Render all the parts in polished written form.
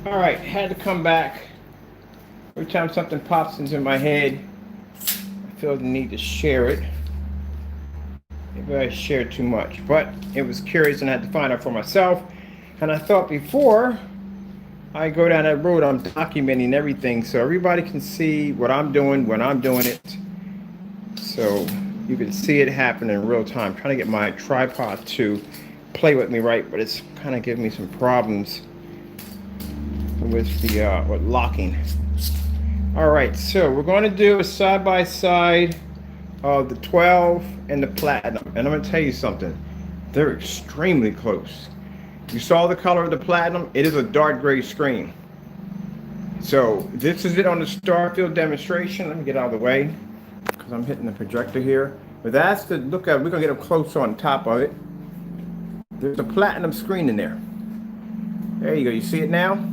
All right, had to come back. Every time something pops into my head, I feel the need to share it. Maybe I shared too much, but it was curious and I had to find out for myself. And I thought before I go down that road, I'm documenting everything so everybody can see what I'm doing when I'm doing it. So you can see it happen in real time. I'm trying to get my tripod to play with me right, but it's kind of giving me some problems with the with locking. All right, so we're going to do a side by side of the 12 and the Platinum, and I'm going to tell you something. They're extremely close. You saw the color of the Platinum. It is a dark gray screen. So this is it on the star field demonstration. Let me get out of the way because I'm hitting the projector here. But that's the look at. We're going to get up close on top of it. There's a Platinum screen in there. There you go. You see it now?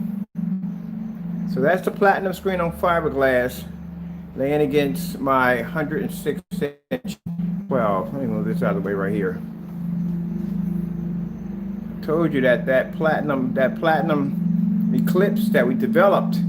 So that's the Platinum screen on fiberglass laying against my 106-inch. Well, let me move this out of the way right here. I told you that Platinum Eclipse that we developed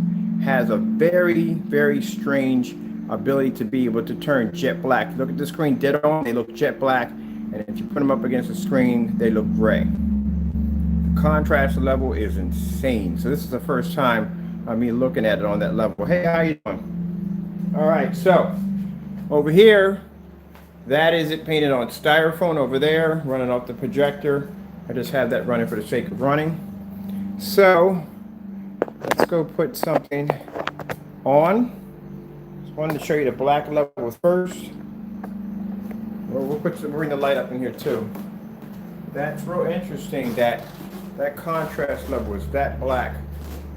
has a very, very strange ability to be able to turn jet black. Look at the screen dead on, they look jet black, and if you put them up against the screen, they look gray. The contrast level is insane. So this is the first time me looking at it on that level. Hey, how you doing? All right, so over here, that is it painted on styrofoam over there, running off the projector. I just have that running for the sake of running. So let's go put something on. Just wanted to show you the black level first. Well, we'll bring the light up in here too. That's real interesting that contrast level is that black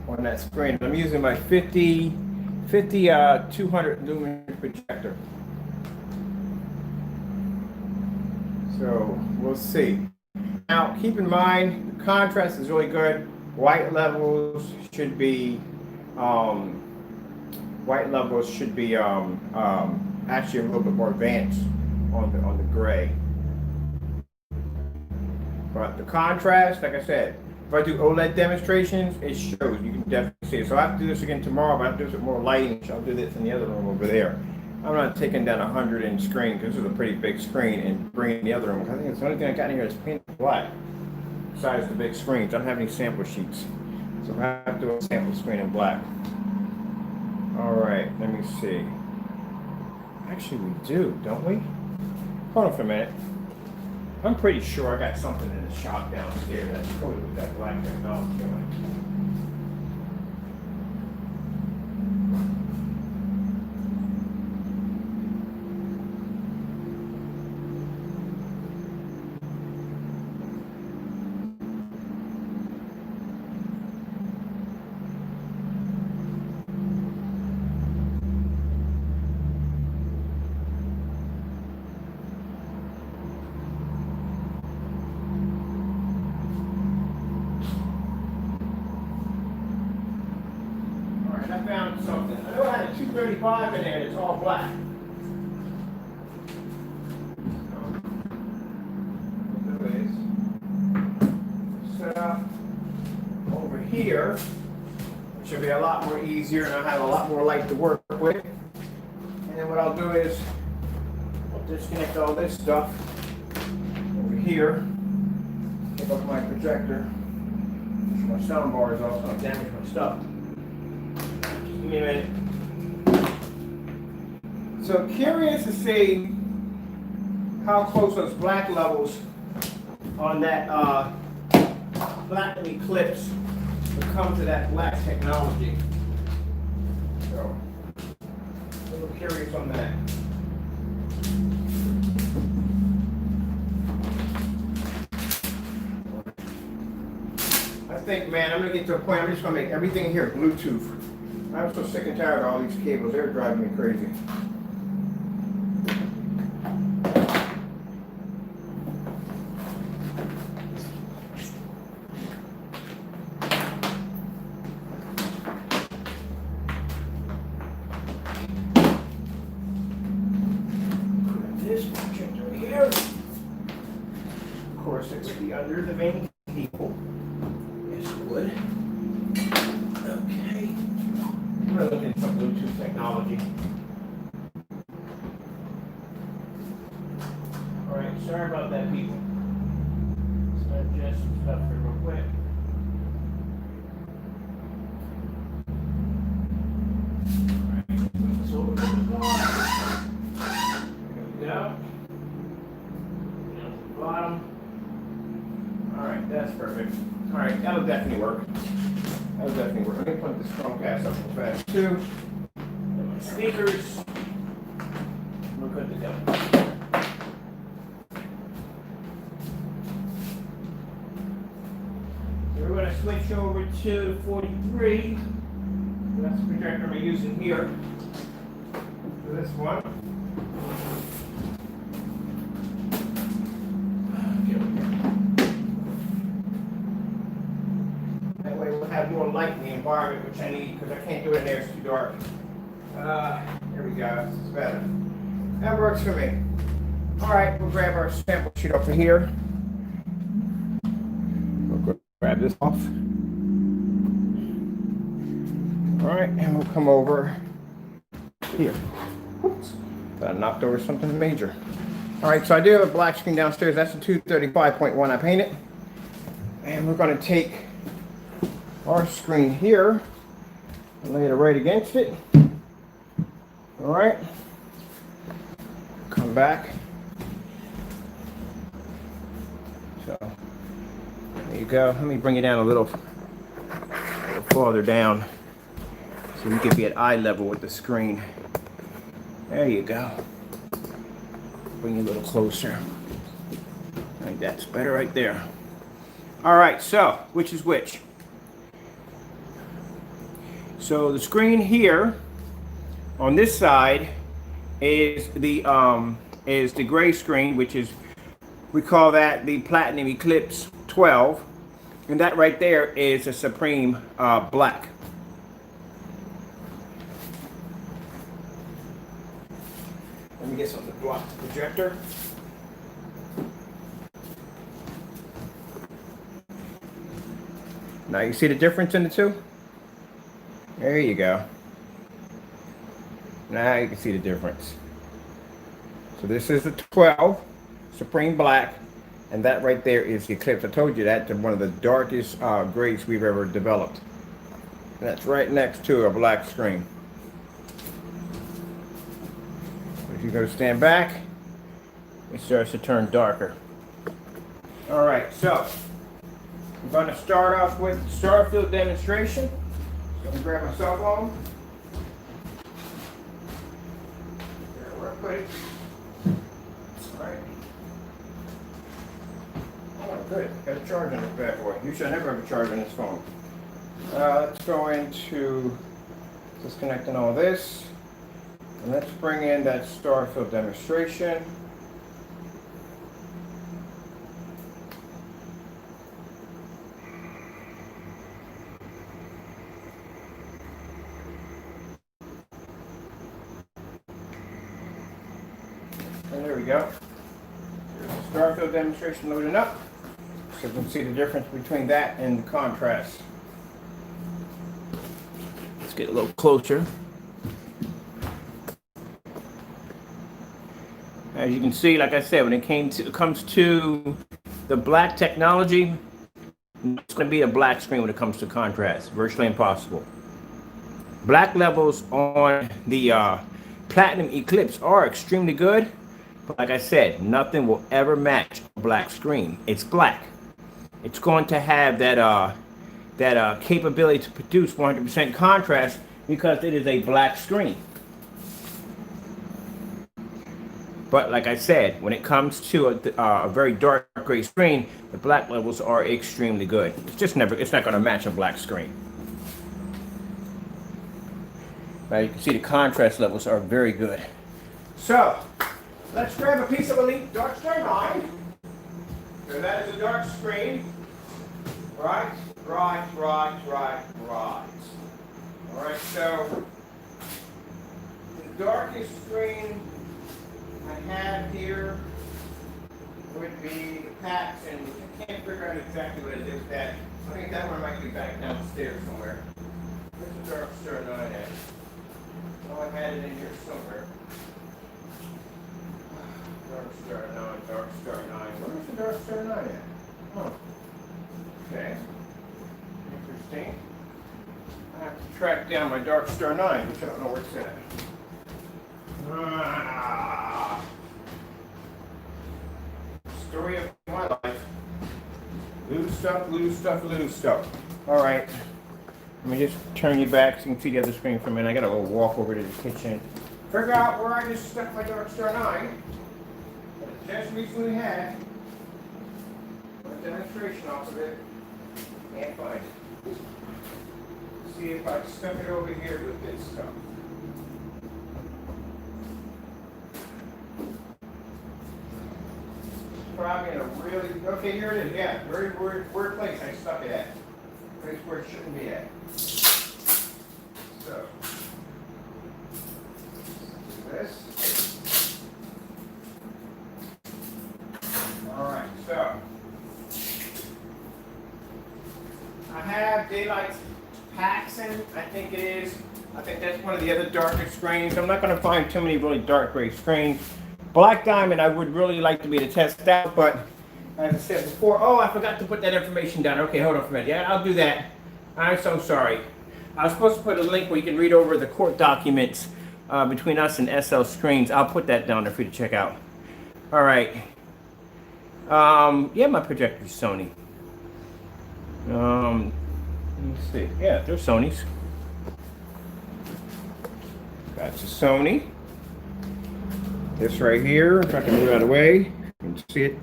on that screen. I'm using my 200 lumen projector. So we'll see. Now keep in mind the contrast is really good. White levels should be actually a little bit more advanced on the gray. But the contrast, like I said, if I do OLED demonstrations, it shows. You can definitely see it. So I have to do this again tomorrow, but I have to do this with more lighting. So I'll do this in the other room over there. I'm not taking down a 100-inch screen because this is a pretty big screen and bringing the other room. I think it's the only thing I got in here is painted black. Besides the big screens, I don't have any sample sheets. So I have to do a sample screen in black. All right, let me see. Actually, we do, don't we? Hold on for a minute. I'm pretty sure I got something in the shop downstairs that's coated with that black technology on it. I found something. I know I had a 235 in there, and it's all black. What we'll do is set up over here, which will be a lot more easier, and I'll have a lot more light to work with. And then what I'll do is I'll disconnect all this stuff over here. Pick up my projector. My sound bar is also going to damage my stuff. Give me a minute. So curious to see how close those black levels on that Platinum Eclipse will come to that black technology. So a little curious on that. I think, man, I'm gonna get to a point. I'm just gonna make everything here Bluetooth. I'm so sick and tired of all these cables. They're driving me crazy. Put this projector here. Of course, it would be under the main cable. Yes, it would. technology. Alright, sorry about that, people. So adjust some stuff here real quick. Alright, put this over to the bottom. There we go. Down to the bottom. Alright, that's perfect. Alright, that'll definitely work. That'll definitely work. Let me put this Chromecast up real fast too. And my speakers. We're good to go. So we're going to switch over to 43. That's the projector we're using here for this one. That way we'll have more light in the environment, which I need because I can't do it in there, it's too dark. There we go, this is better. That works for me. Alright, we'll grab our sample sheet over here. We'll grab this off. Alright, and we'll come over here. Oops, I knocked over something major. Alright, so I do have a black screen downstairs. That's a 235.1 I painted. And we're going to take our screen here and lay it right against it. Alright. Come back. So, there you go. Let me bring it down a little farther down so you can be at eye level with the screen. There you go. Bring it a little closer. I think that's better right there. Alright, so, which is which? So the screen here on this side is the gray screen, which is, we call that the Platinum Eclipse 12, and that right there is a Supreme black. Let me get something to block the projector. Now you see the difference in the two? There you go. Now you can see the difference. So this is the 12 Supreme Black, and that right there is the Eclipse. I told you that's one of the darkest grays we've ever developed. And that's right next to a black screen. If you go to stand back, it starts to turn darker. Alright, so I'm going to start off with the Starfield demonstration. So I'm going to grab my cell phone. There, where I put it. Alright. Oh, good. Got a charge on this bad boy. You should never have a charge on this phone. Let's go into disconnecting all this. And let's bring in that Starfield demonstration. And there we go. Here's the Starfield demonstration loading up. So you can see the difference between that and the contrast. Let's get a little closer. As you can see, like I said, when it comes to the black technology, it's going to be a black screen when it comes to contrast. Virtually impossible. Black levels on the Platinum Eclipse are extremely good. But like I said, nothing will ever match a black screen. It's black. It's going to have that capability to produce 100% contrast because it is a black screen. But like I said, when it comes to a very dark gray screen, the black levels are extremely good. It's not going to match a black screen. Now you can see the contrast levels are very good. So, let's grab a piece of Elite Dark Sky 9. So that is a dark screen. Right. Alright, so the darkest screen I have here would be the PAX, and I can't figure out exactly what it is that. I think that one might be back downstairs somewhere. Where's the Dark Star 9 at? Oh, I had it in here somewhere. Dark Star 9, Dark Star 9. Where's the Dark Star 9 at? Oh. Okay. Interesting. I have to track down my Dark Star 9, which I don't know where it's at. Story of my life. Lose stuff, lose stuff, lose stuff. All right. Let me just turn you back so you can see the other screen for a minute. I gotta go walk over to the kitchen. Figure out where I just stuck my Dark Star 9. That I just recently had. A demonstration off of it. Can't find it. See if I stuck it over here with this stuff. Probably in a really, okay, here it is, yeah, where place I stuck it at. Place where it shouldn't be at. So, this. Alright, so. I have daylight Paxson, I think it is. I think that's one of the other darker screens. I'm not going to find too many really dark gray screens. Black Diamond I would really like to be to test out, but as I said before, oh, I forgot to put that information down. Okay, hold on for a minute. Yeah, I'll do that. I'm so sorry. I was supposed to put a link where you can read over the court documents between us and SL Screens. I'll put that down there for you to check out. All right. Yeah, my projector is Sony. Let me see. Yeah, they're Sony's. That's a Sony. This right here, if I can move it out of the way, you can see it.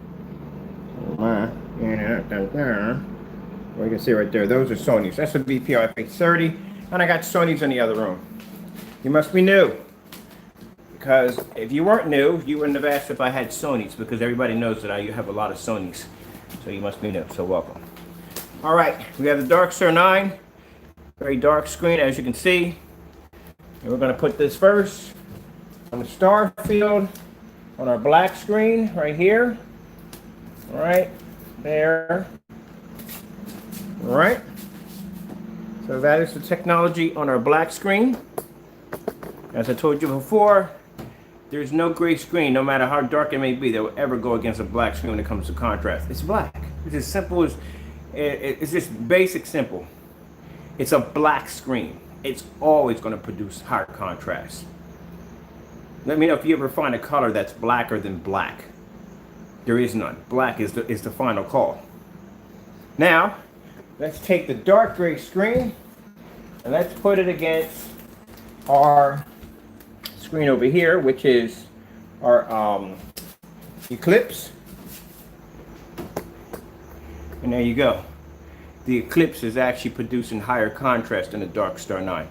Well, you can see right there, those are Sony's. That's a VPR FH30, and I got Sony's in the other room. You must be new. Because if you weren't new, you wouldn't have asked if I had Sony's, because everybody knows that I have a lot of Sony's. So you must be new, so welcome. All right, we have the Dark Star 9. Very dark screen, as you can see. And we're gonna put this first on the star field on our black screen right here. All right, there. All right. So that is the technology on our black screen. As I told you before, there's no gray screen, no matter how dark it may be, that will ever go against a black screen when it comes to contrast. It's black. It's as simple as, it's just basic simple. It's a black screen. It's always going to produce higher contrast. Let me know if you ever find a color that's blacker than black. There is none. Black is the final call. Now, let's take the dark gray screen and let's put it against our screen over here, which is our Eclipse. And there you go. The Eclipse is actually producing higher contrast than the Dark Star 9.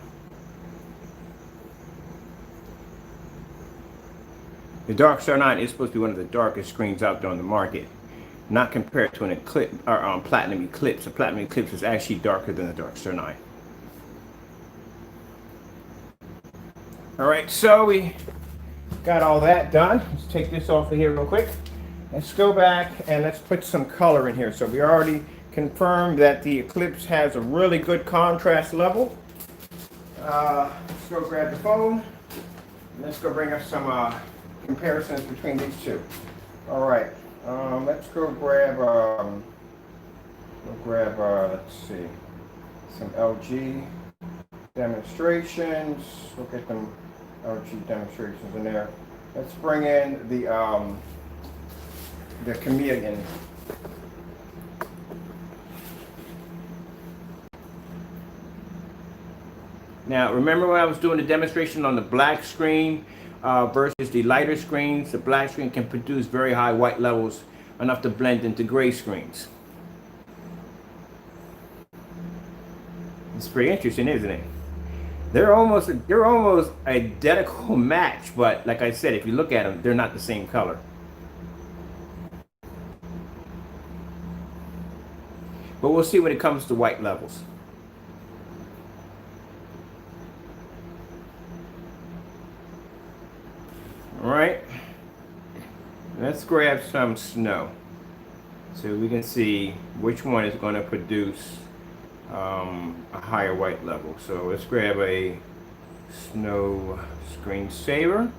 The Dark Star 9 is supposed to be one of the darkest screens out there on the market, not compared to an Eclipse or Platinum Eclipse. The Platinum Eclipse is actually darker than the Dark Star 9. All right, so we got all that done. Let's take this off of here real quick. Let's go back and let's put some color in here. So we already confirmed that the Eclipse has a really good contrast level. Let's go grab the phone. Let's go bring up some comparisons between these two. All right, let's go grab, let's see, some LG demonstrations. We'll get them LG demonstrations in there. Let's bring in the Chameleon. Now, remember when I was doing the demonstration on the black screen versus the lighter screens? The black screen can produce very high white levels, enough to blend into gray screens. It's pretty interesting, isn't it? They're almost identical match, but like I said, if you look at them, they're not the same color. But we'll see when it comes to white levels. All right, let's grab some snow so we can see which one is going to produce a higher white level. So let's grab a Snow screensaver.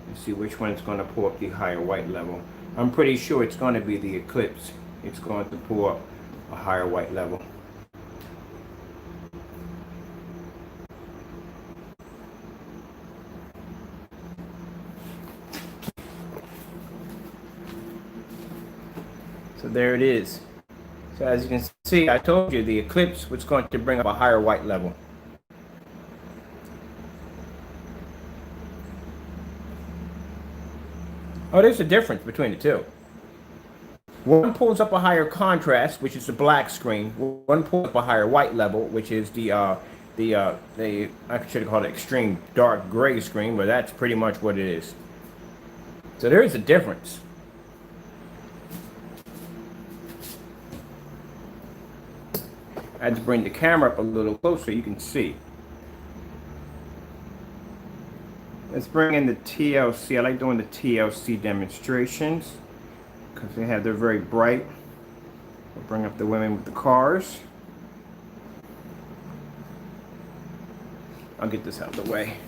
Let's see which one is going to pull up the higher white level. I'm pretty sure it's going to be the Eclipse. It's going to pull up a higher white level. So there it is. So as you can see, I told you the Eclipse was going to bring up a higher white level. Oh, there's a difference between the two. One pulls up a higher contrast, which is the black screen. One pulls up a higher white level, which is the I should have called it extreme dark gray screen, but that's pretty much what it is. So there is a difference. I had to bring the camera up a little closer so you can see. Let's bring in the TLC. I like doing the TLC demonstrations because they're very bright. We'll bring up the women with the cars. I'll get this out of the way.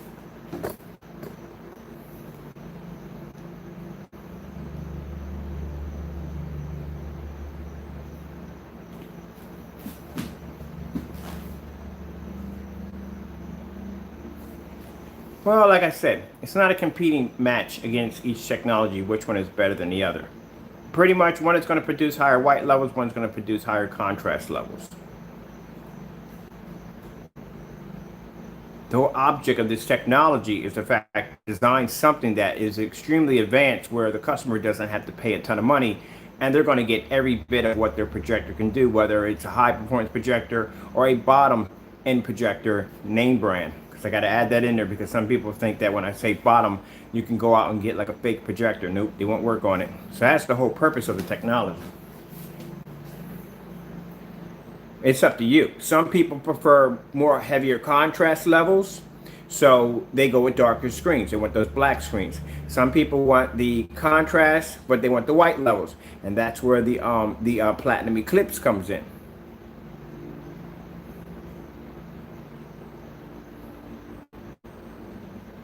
Well, like I said, it's not a competing match against each technology, which one is better than the other. Pretty much one is going to produce higher white levels, one's going to produce higher contrast levels. The whole object of this technology is the fact to design something that is extremely advanced where the customer doesn't have to pay a ton of money and they're going to get every bit of what their projector can do, whether it's a high performance projector or a bottom end projector name brand. I got to add that in there because some people think that when I say bottom, you can go out and get like a fake projector. Nope, they won't work on it. So that's the whole purpose of the technology. It's up to you. Some people prefer more heavier contrast levels, so they go with darker screens. They want those black screens. Some people want the contrast, but they want the white levels, and that's where the Platinum Eclipse comes in.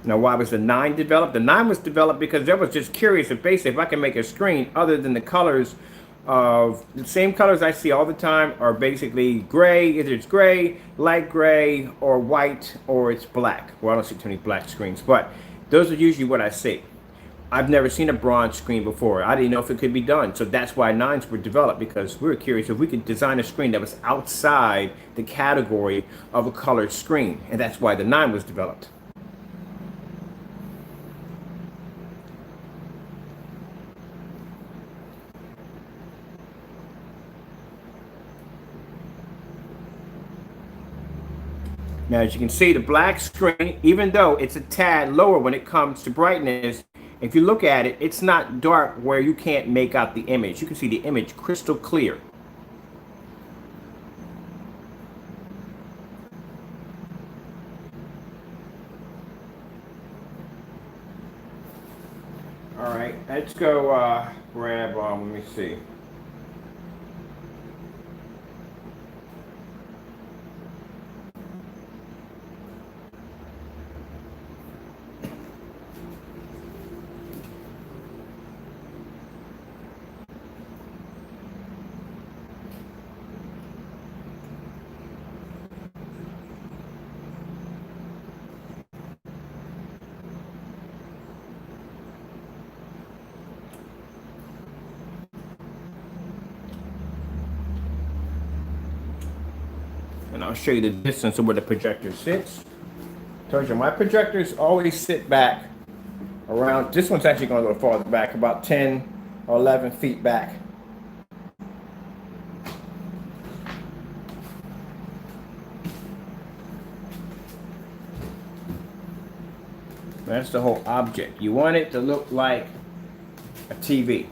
Now, why was the 9 developed? The 9 was developed because I was just curious if basically if I can make a screen other than the colors of the same colors I see all the time are basically gray. Either it's gray, light gray, or white, or it's black. Well, I don't see too many black screens, but those are usually what I see. I've never seen a bronze screen before. I didn't know if it could be done. So that's why 9s were developed, because we were curious if we could design a screen that was outside the category of a colored screen. And that's why the 9 was developed. Now, as you can see, the black screen, even though it's a tad lower when it comes to brightness, if you look at it, it's not dark where you can't make out the image. You can see the image crystal clear. All right, let's go grab, let me see. And I'll show you the distance of where the projector sits. I told you, my projectors always sit back around, this one's actually going a little farther back, about 10 or 11 feet back. That's the whole object. You want it to look like a TV.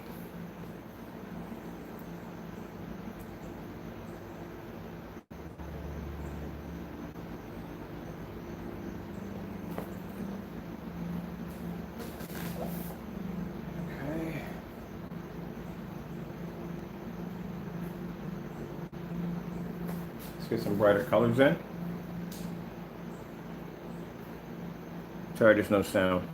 Okay. Let's get some brighter colors in. Sorry, there's no sound.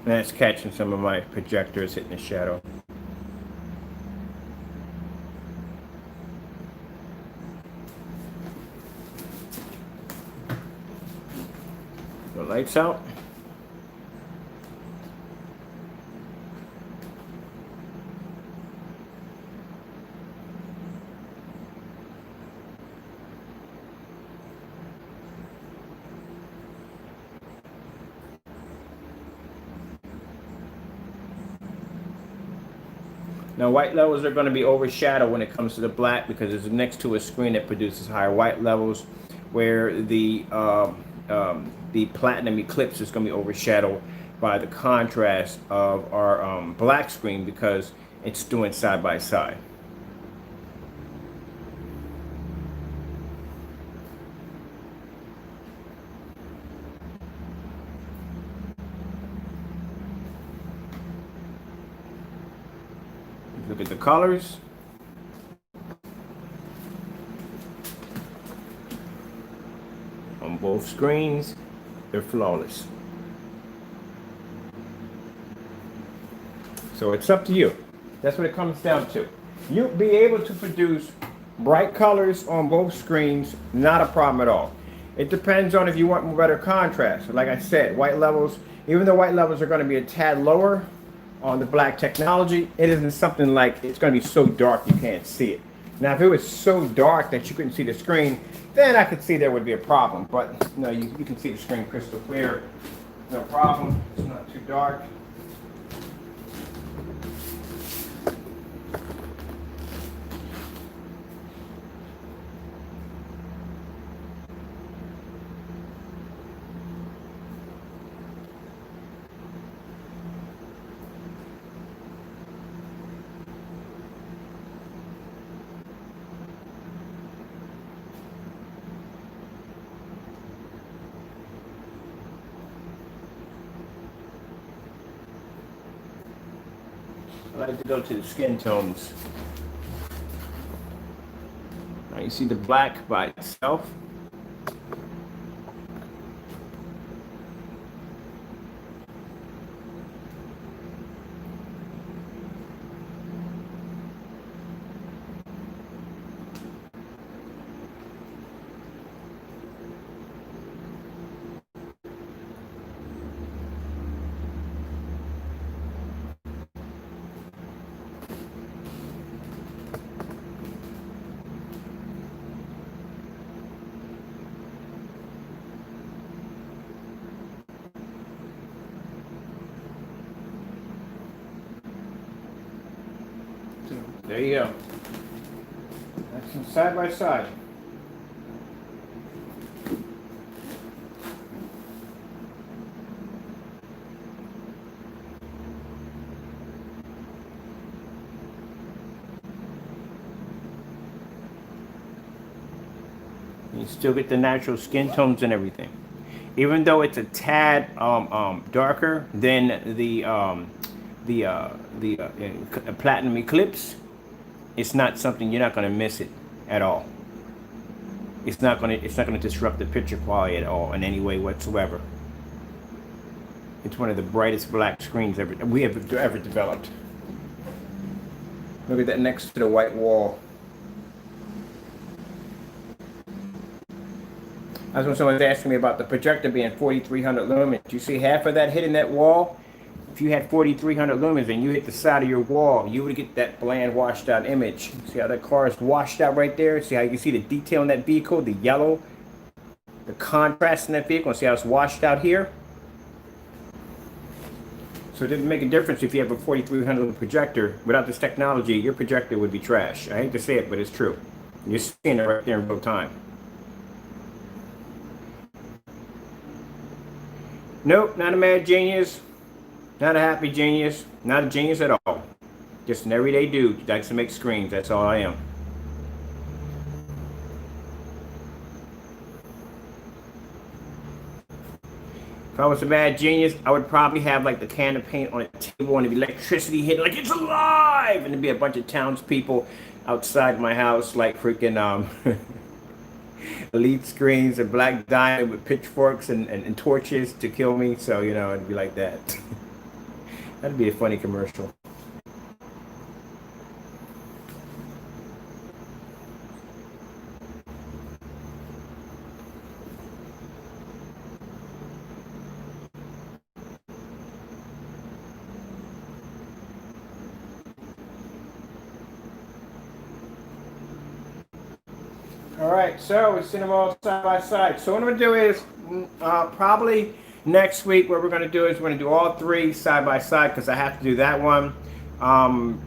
That's catching some of my projectors hitting the shadow. The lights out. Now, white levels are going to be overshadowed when it comes to the black because it's next to a screen that produces higher white levels, where the Platinum Eclipse is going to be overshadowed by the contrast of our black screen because it's doing side by side. Look at the colors. On both screens, they're flawless. So it's up to you. That's what it comes down to. You'll be able to produce bright colors on both screens, not a problem at all. It depends on if you want better contrast. Like I said, white levels, even though white levels are going to be a tad lower on the black technology, it isn't something like it's going to be so dark you can't see it. Now, if it was so dark that you couldn't see the screen, then I could see there would be a problem. But no, you can see the screen crystal clear. No problem. It's not too dark. I like to go to the skin tones. Now you see the black by itself. There you go. That's some side by side. You still get the natural skin tones and everything. Even though it's a tad darker than the Platinum Eclipse, it's not something, you're not going to miss it at all. It's not going to disrupt the picture quality at all in any way whatsoever. It's one of the brightest black screens we have ever developed. Look at that next to the white wall. That's when someone's asking me about the projector being 4,300 lumens. You see half of that hitting that wall? If you had 4,300 lumens and you hit the side of your wall, you would get that bland washed out image. See how that car is washed out right there? See how you can see the detail in that vehicle, the yellow, the contrast in that vehicle, and see how it's washed out here? So it didn't make a difference if you have a 4,300 projector. Without this technology, your projector would be trash. I hate to say it, but it's true. You're seeing it right there in real time. Nope, not a mad genius. Not a happy genius, not a genius at all. Just an everyday dude who likes to make screens, that's all I am. If I was a mad genius, I would probably have like the can of paint on a table and the electricity hitting like it's alive, and there'd be a bunch of townspeople outside my house like freaking elite screens and black diamond with pitchforks and torches to kill me. So, you know, it'd be like that. That'd be a funny commercial. All right, so we've seen them all side by side. So what I'm gonna do is probably next week, what we're gonna do is we're gonna do all three side by side because I have to do that one.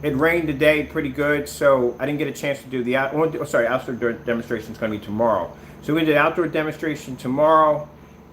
It rained today pretty good, so I didn't get a chance to do the outdoor demonstration is gonna be tomorrow. So we did outdoor demonstration tomorrow,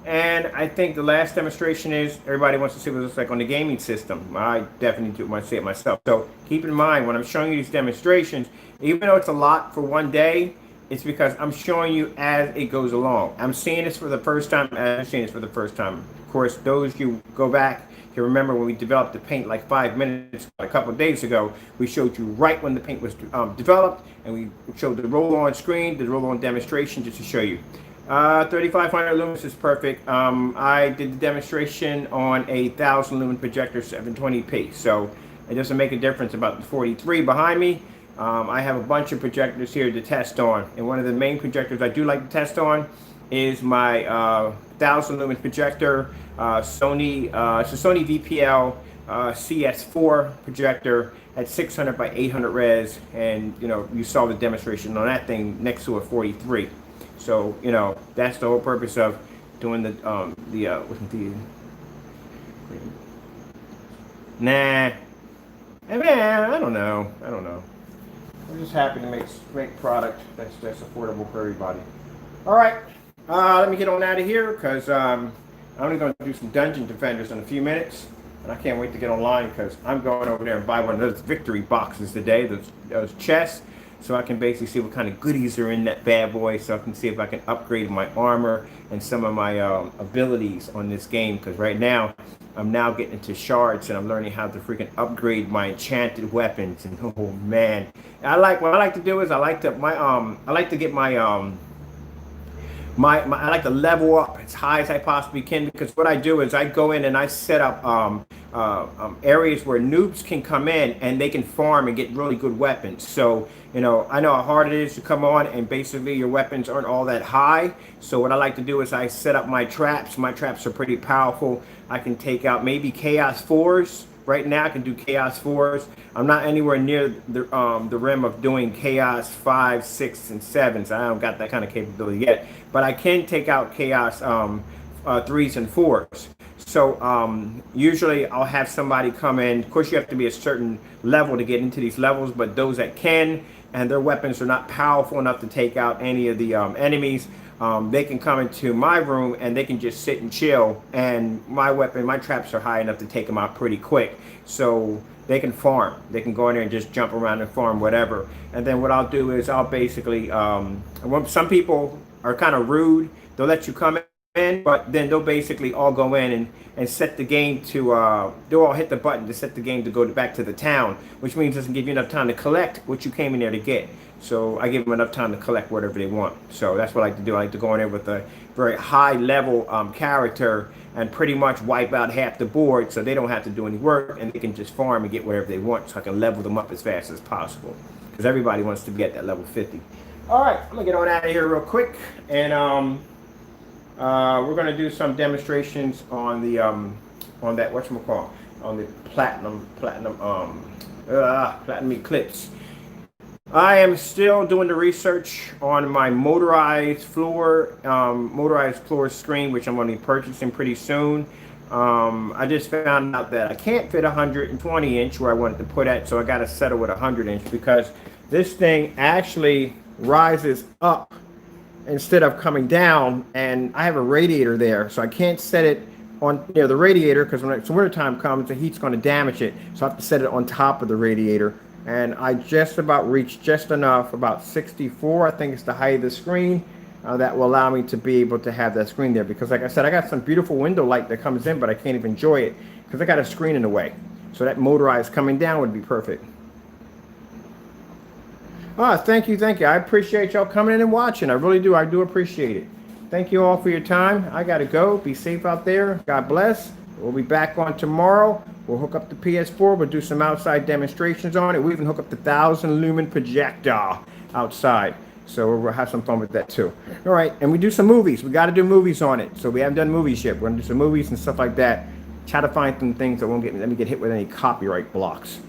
and I think the last demonstration is everybody wants to see what it looks like on the gaming system. I definitely want to see it myself. So keep in mind when I'm showing you these demonstrations, even though it's a lot for one day, it's because I'm showing you as it goes along. I'm seeing this for the first time as I'm seeing this for the first time. Of course, those you go back, you remember when we developed the paint like 5 minutes, a couple of days ago, we showed you right when the paint was developed, and we showed the roll-on screen, the roll-on demonstration just to show you. 3500 lumens is perfect. I did the demonstration on a 1000 lumen projector 720p, so it doesn't make a difference about the 43 behind me. I have a bunch of projectors here to test on, and one of the main projectors I do like to test on is my 1000 lumen projector, Sony, it's a Sony VPL CS4 projector at 600 by 800 res, and you know, you saw the demonstration on that thing next to a 43. So you know, that's the whole purpose of doing the nah, man, I don't know. We're just happy to make product that's affordable for everybody. All right, let me get on out of here because I'm only going to do some Dungeon Defenders in a few minutes, and I can't wait to get online because I'm going over there and buy one of those victory boxes today, those chests, so I can basically see what kind of goodies are in that bad boy, so I can see if I can upgrade my armor and some of my abilities on this game. Because right now I'm now getting into shards and I'm learning how to freaking upgrade my enchanted weapons. And oh man, what I like to do is I like to get my I like to level up as high as I possibly can, because what I do is I go in and I set up areas where noobs can come in and they can farm and get really good weapons. So you know, I know how hard it is to come on and basically your weapons aren't all that high. So what I like to do is I set up my traps. My traps are pretty powerful. I can take out maybe Chaos 4s. Right now I can do Chaos 4s. I'm not anywhere near the rim of doing Chaos 5, 6, and 7s. I don't got that kind of capability yet. But I can take out Chaos 3s and 4s. So usually I'll have somebody come in. Of course, you have to be a certain level to get into these levels, but those that can, and their weapons are not powerful enough to take out any of the enemies, they can come into my room and they can just sit and chill, and my traps are high enough to take them out pretty quick. So they can farm. They can go in there and just jump around and farm whatever. And then what I'll do is I'll basically, some people are kind of rude. They'll let you come in, but then they'll basically all go in and set the game to, they'll all hit the button to set the game to go back to the town, which means it doesn't give you enough time to collect what you came in there to get. So I give them enough time to collect whatever they want. So that's what I like to do. I like to go in there with a very high level character and pretty much wipe out half the board, so they don't have to do any work and they can just farm and get whatever they want, so I can level them up as fast as possible, because everybody wants to be at that level 50. All right, I'm gonna get on out of here real quick, and we're gonna do some demonstrations on the on that whatchamacallit, on the Platinum Eclipse. I am still doing the research on my motorized floor screen, which I'm going to be purchasing pretty soon. I just found out that I can't fit 120 inch where I wanted to put it, so I got to settle with 100 inch, because this thing actually rises up instead of coming down, and I have a radiator there, so I can't set it on near the radiator, because when it's wintertime comes, the heat's going to damage it, so I have to set it on top of the radiator. And I just about reached just enough, about 64, I think it's the height of the screen, that will allow me to be able to have that screen there. Because like I said, I got some beautiful window light that comes in, but I can't even enjoy it because I got a screen in the way. So that motorized coming down would be perfect. Thank you, thank you. I appreciate y'all coming in and watching. I really do. I do appreciate it. Thank you all for your time. I gotta go. Be safe out there. God bless. We'll be back on tomorrow. We'll hook up the PS4. We'll do some outside demonstrations on it. We'll even hook up the 1,000 lumen projector outside. So we'll have some fun with that too. All right, and we do some movies. We got to do movies on it. So we haven't done movies yet. We're gonna do some movies and stuff like that. Try to find some things that won't let me get hit with any copyright blocks.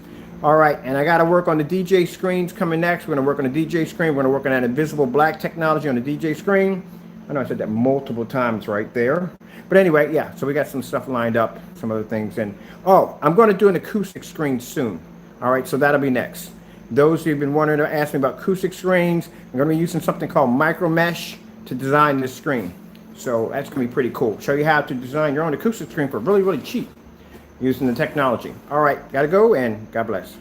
All right, and I got to work on the DJ screens coming next. We're gonna work on the DJ screen. We're gonna work on that invisible black technology on the DJ screen. I know I said that multiple times right there. But anyway, yeah, so we got some stuff lined up, some other things. And, I'm going to do an acoustic screen soon. All right, so that'll be next. Those who've been wondering or asked me about acoustic screens, I'm going to be using something called micro mesh to design this screen. So that's going to be pretty cool. Show you how to design your own acoustic screen for really, really cheap using the technology. All right, got to go, and God bless.